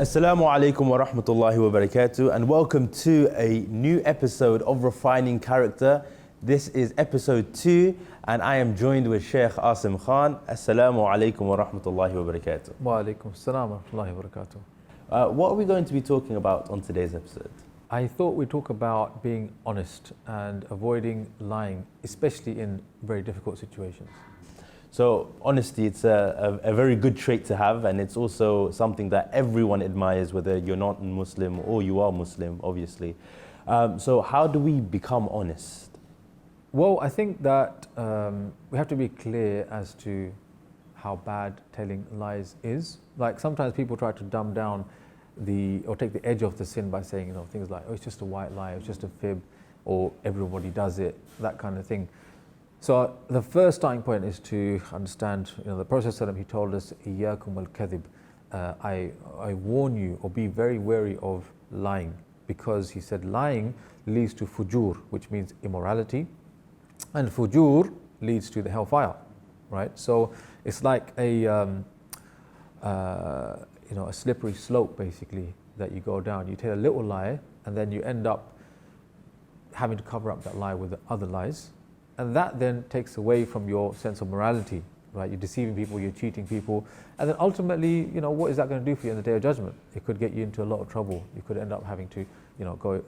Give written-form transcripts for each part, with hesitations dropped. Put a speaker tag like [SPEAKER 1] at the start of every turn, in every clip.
[SPEAKER 1] Assalamu alaikum wa rahmatullahi wa barakatuh, and welcome to a new episode of Refining Character. This is episode 2, and I am joined with Sheikh Asim Khan. Assalamu alaikum wa rahmatullahi wa barakatuh.
[SPEAKER 2] Wa alaikum assalam wa rahmatullahi wa barakatuh.
[SPEAKER 1] What are we going to be talking about on today's episode?
[SPEAKER 2] I thought we'd talk about being honest and avoiding lying, especially in very difficult situations.
[SPEAKER 1] So honesty, it's a very good trait to have, and it's also something that everyone admires, whether you're not Muslim or you are Muslim, obviously. So how do we become honest?
[SPEAKER 2] Well, I think that we have to be clear as to how bad telling lies is. Like sometimes people try to dumb down or take the edge off the sin by saying, things like, oh, it's just a white lie, it's just a fib, or everybody does it, that kind of thing. So the first starting point is to understand, the Prophet he told us, "Iyyakum al-kadhib." I warn you, or be very wary of lying, because he said lying leads to fujur, which means immorality, and fujur leads to the hellfire, right? So it's like a slippery slope basically that you go down. You tell a little lie, and then you end up having to cover up that lie with the other lies. And that then takes away from your sense of morality, right? You're deceiving people, you're cheating people. And then ultimately, what is that going to do for you in the Day of Judgment? It could get you into a lot of trouble. You could end up having to, go,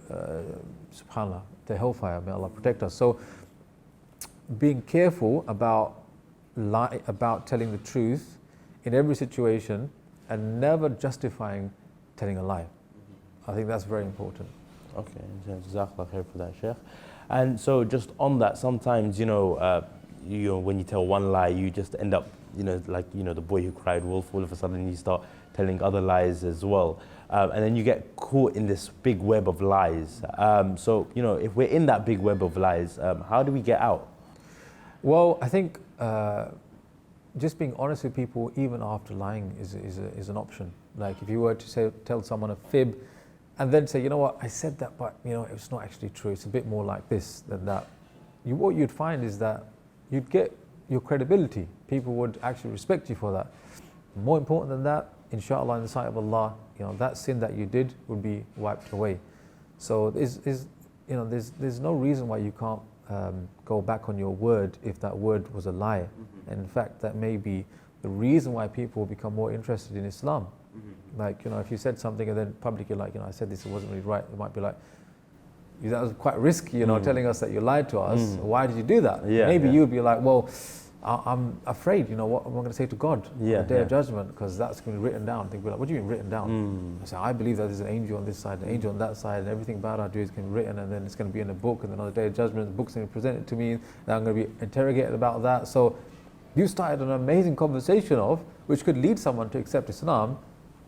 [SPEAKER 2] subhanAllah, to hellfire. May Allah protect us. So being careful about telling the truth in every situation and never justifying telling a lie. I think that's very important.
[SPEAKER 1] Okay, Jazakallah khair for that, Sheikh. And so just on that, sometimes, when you tell one lie, you just end up, the boy who cried wolf, all of a sudden you start telling other lies as well. And then you get caught in this big web of lies. So, if we're in that big web of lies, how do we get out?
[SPEAKER 2] Well, I think just being honest with people, even after lying, is an option. Like if you were to tell someone a fib, and then say, I said that, but it's not actually true. It's a bit more like this than that. What you'd find is that you'd get your credibility. People would actually respect you for that. More important than that, inshallah, in the sight of Allah, that sin that you did would be wiped away. So there's no reason why you can't go back on your word if that word was a lie. Mm-hmm. And in fact, that may be the reason why people become more interested in Islam. Like, if you said something and then publicly, I said this, it wasn't really right, it might be like, that was quite risky, telling us that you lied to us. Why did you do that?
[SPEAKER 1] Yeah,
[SPEAKER 2] Maybe you'd be like, well, I'm afraid, what am I going to say to God on the Day of Judgment? Because that's going to be written down. They'd be like, what do you mean written down? I say, I believe that there's an angel on this side, an angel on that side, and everything bad I do is going to be written, and then it's going to be in a book, and then on the Day of Judgment, the book's going to be presented to me, and I'm going to be interrogated about that. So you started an amazing conversation which could lead someone to accept Islam,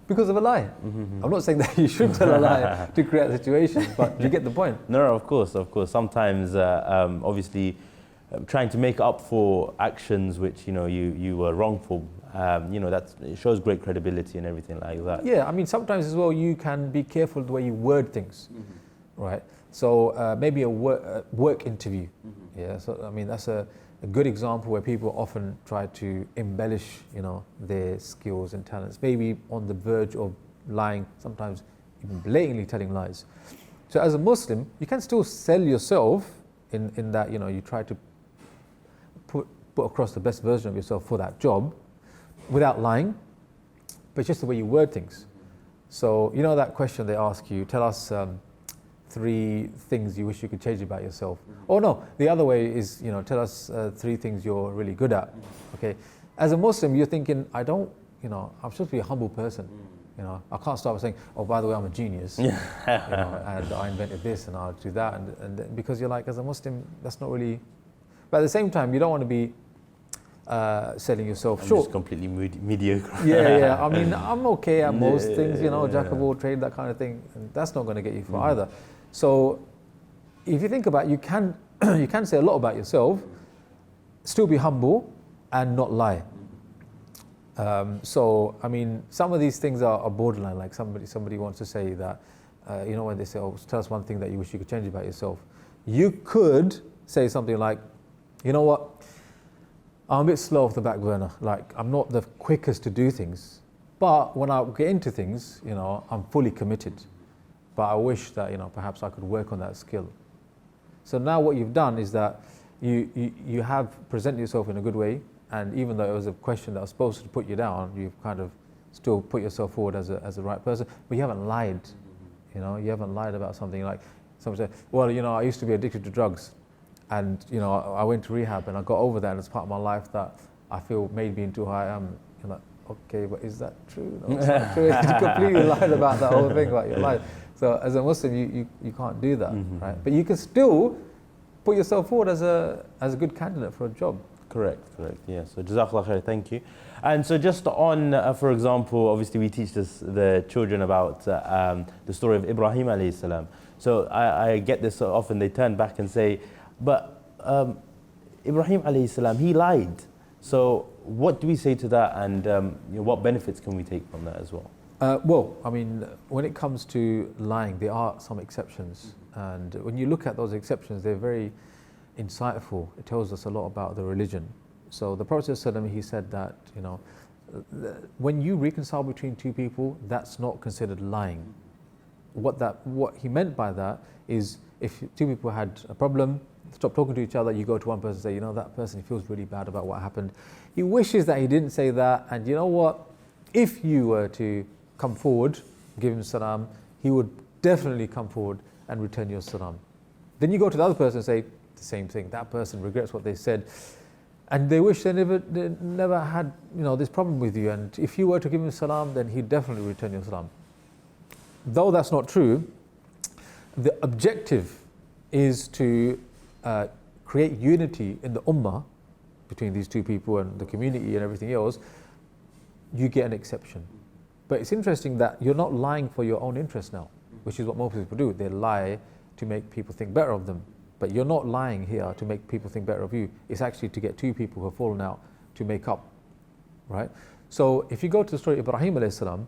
[SPEAKER 2] because of a lie. Mm-hmm. I'm not saying that you should tell a lie to create a situation, but you get the point.
[SPEAKER 1] No, of course. Sometimes, obviously, trying to make up for actions which you were wrongful. It shows great credibility and everything like that.
[SPEAKER 2] Yeah, sometimes as well you can be careful the way you word things, right? So maybe a work interview. Mm-hmm. Yeah, so that's a good example where people often try to embellish, their skills and talents, maybe on the verge of lying, sometimes even blatantly telling lies. So as a Muslim, you can still sell yourself in that, you try to put across the best version of yourself for that job without lying, but it's just the way you word things. So, that question they ask you, tell us 3 things you wish you could change about yourself. Or no, the other way is, tell us 3 things you're really good at. Okay. As a Muslim, you're thinking, I'm supposed to be a humble person. I can't start by saying, oh, by the way, I'm a genius. And I invented this and I'll do that. And because you're like, as a Muslim, that's not really. But at the same time, you don't want to be selling yourself short.
[SPEAKER 1] Just completely mediocre.
[SPEAKER 2] Yeah. I'm okay at most things, jack of all trade, that kind of thing. And that's not going to get you far either. So if you think about it, you can say a lot about yourself, still be humble and not lie. Some of these things are borderline. Like somebody wants to say that, when they say, oh, tell us one thing that you wish you could change about yourself. You could say something like, you know what, I'm a bit slow off the back burner. Like, I'm not the quickest to do things. But when I get into things, I'm fully committed. But I wish that, perhaps I could work on that skill. So now what you've done is that you have presented yourself in a good way, and even though it was a question that was supposed to put you down, you've kind of still put yourself forward as a right person, but you haven't lied. You haven't lied about something. Like someone said, well, I used to be addicted to drugs, and I went to rehab and I got over that, and it's part of my life that I feel made me into who I am. You're like, okay, but is that true? No, it's not true. You completely lied about that whole thing, like your life. So as a Muslim, you can't do that, right? But you can still put yourself forward as a good candidate for a job.
[SPEAKER 1] Correct. Yeah. So Jazakallah khair, thank you. And so just on, for example, obviously we teach the children about the story of Ibrahim alayhi salam. So I get this so often, they turn back and say, but Ibrahim alayhi salam, he lied. So what do we say to that, and what benefits can we take from that as well?
[SPEAKER 2] Well, I mean, when it comes to lying, there are some exceptions. And when you look at those exceptions, they're very insightful. It tells us a lot about the religion. So the Prophet ﷺ, he said that, when you reconcile between two people, that's not considered lying. What he meant by that is, if two people had a problem, stop talking to each other, you go to one person and say, that person, he feels really bad about what happened. He wishes that he didn't say that, and you know what? If you were to come forward, give him salam, he would definitely come forward and return your salam. Then you go to the other person and say the same thing. That person regrets what they said, and they wish they never had this problem with you. And if you were to give him salam, then he'd definitely return your salam. Though that's not true, the objective is to create unity in the ummah between these two people and the community and everything else. You get an exception. But it's interesting that you're not lying for your own interest now, which is what most people do. They lie to make people think better of them. But you're not lying here to make people think better of you. It's actually to get two people who have fallen out to make up, right? So if you go to the story of Ibrahim alayhi salam,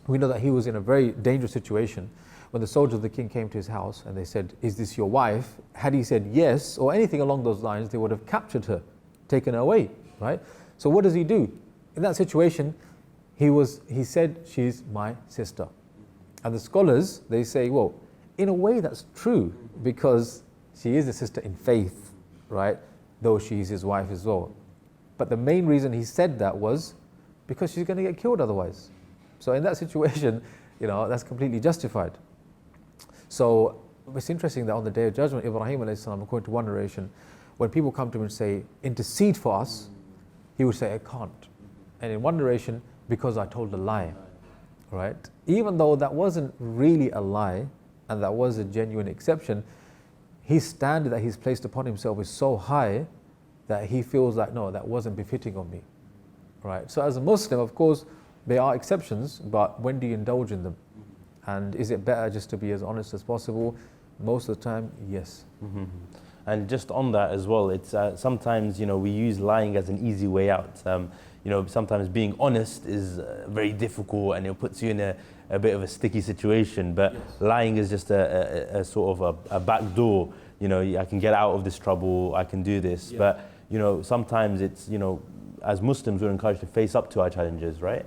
[SPEAKER 2] we know that he was in a very dangerous situation when the soldiers of the king came to his house and they said, is this your wife? Had he said yes or anything along those lines, they would have captured her, taken her away, right? So what does he do? In that situation, he said, she's my sister. And the scholars, they say, well, in a way that's true, because she is a sister in faith, right? Though she's his wife as well. But the main reason he said that was because she's going to get killed otherwise. So in that situation, that's completely justified. So it's interesting that on the Day of Judgment, Ibrahim alayhi salam, according to one narration, when people come to him and say, intercede for us, he would say, I can't. And in one narration, because I told a lie, right? Even though that wasn't really a lie, and that was a genuine exception, his standard that he's placed upon himself is so high that he feels like, no, that wasn't befitting of me, right? So as a Muslim, of course, there are exceptions, but when do you indulge in them? And is it better just to be as honest as possible? Most of the time, yes.
[SPEAKER 1] And just on that as well, it's sometimes, we use lying as an easy way out. Sometimes being honest is very difficult, and it puts you in a bit of a sticky situation. But lying is just a sort of a back door. I can get out of this trouble, I can do this. Yeah. But, sometimes it's, as Muslims, we're encouraged to face up to our challenges, right?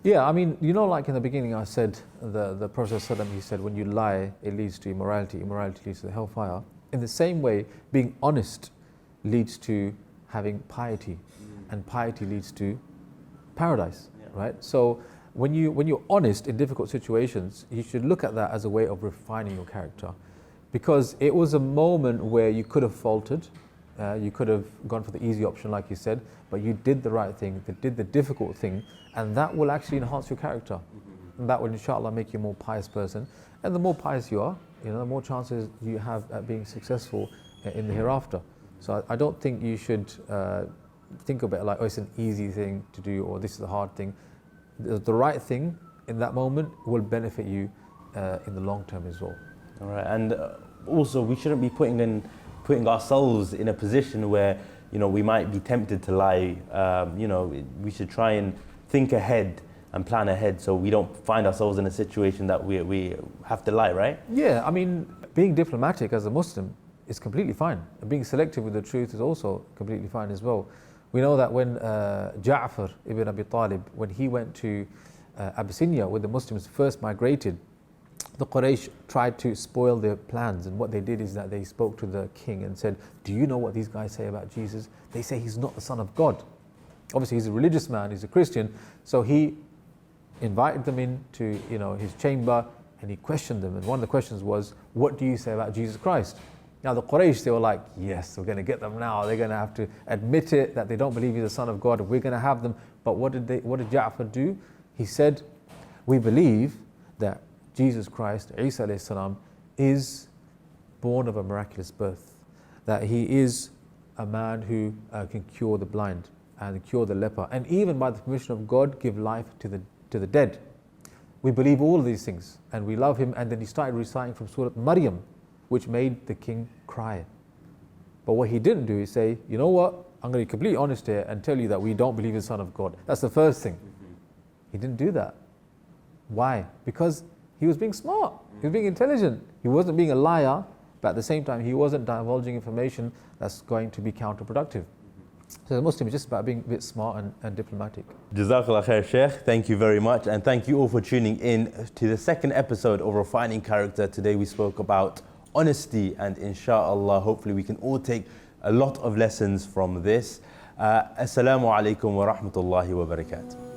[SPEAKER 2] Yeah, I mean, like in the beginning I said, the Prophet ﷺ, he said, when you lie, it leads to immorality, immorality leads to the hellfire. In the same way, being honest leads to having piety, and piety leads to paradise, right? So when you're honest in difficult situations, you should look at that as a way of refining your character, because it was a moment where you could have faltered, you could have gone for the easy option, like you said, but you did the right thing, did the difficult thing, and that will actually enhance your character. And that will, inshallah, make you a more pious person. And the more pious you are, the more chances you have at being successful in the hereafter. So I don't think you should think of it like, oh, it's an easy thing to do, or this is a hard thing. The right thing in that moment will benefit you in the long term as well.
[SPEAKER 1] All right, and also we shouldn't be putting ourselves in a position where we might be tempted to lie. We should try and think ahead and plan ahead, so we don't find ourselves in a situation that we have to lie, right?
[SPEAKER 2] Yeah, I mean, being diplomatic as a Muslim is completely fine. Being selective with the truth is also completely fine as well. We know that when Ja'far ibn Abi Talib, when he went to Abyssinia, where the Muslims first migrated, the Quraysh tried to spoil their plans, and what they did is that they spoke to the king and said, do you know what these guys say about Jesus? They say he's not the Son of God. Obviously he's a religious man, he's a Christian, so he invited them into his chamber and he questioned them, and one of the questions was, what do you say about Jesus Christ? Now the Quraysh, they were like, yes, we're going to get them now, they're going to have to admit it, that they don't believe he's the Son of God, we're going to have them. But what did Ja'far do? He said, we believe that Jesus Christ, Isa alayhi salam, is born of a miraculous birth, that he is a man who can cure the blind and cure the leper, and even by the permission of God give life to the dead. We believe all of these things and we love him. And then he started reciting from Surah Maryam, which made the king cry. But what he didn't do is say, you know what, I'm going to be completely honest here and tell you that we don't believe in the Son of God. That's the first thing. He didn't do that. Why? Because he was being smart, he was being intelligent, he wasn't being a liar, but at the same time he wasn't divulging information that's going to be counterproductive. So the Muslim is just about being a bit smart and diplomatic.
[SPEAKER 1] Jazakallah khair, Sheikh. Thank you very much, and thank you all for tuning in to the second episode of Refining Character. Today we spoke about honesty, and inshallah, hopefully we can all take a lot of lessons from this. Assalamu alaikum wa rahmatullahi wa barakatuh.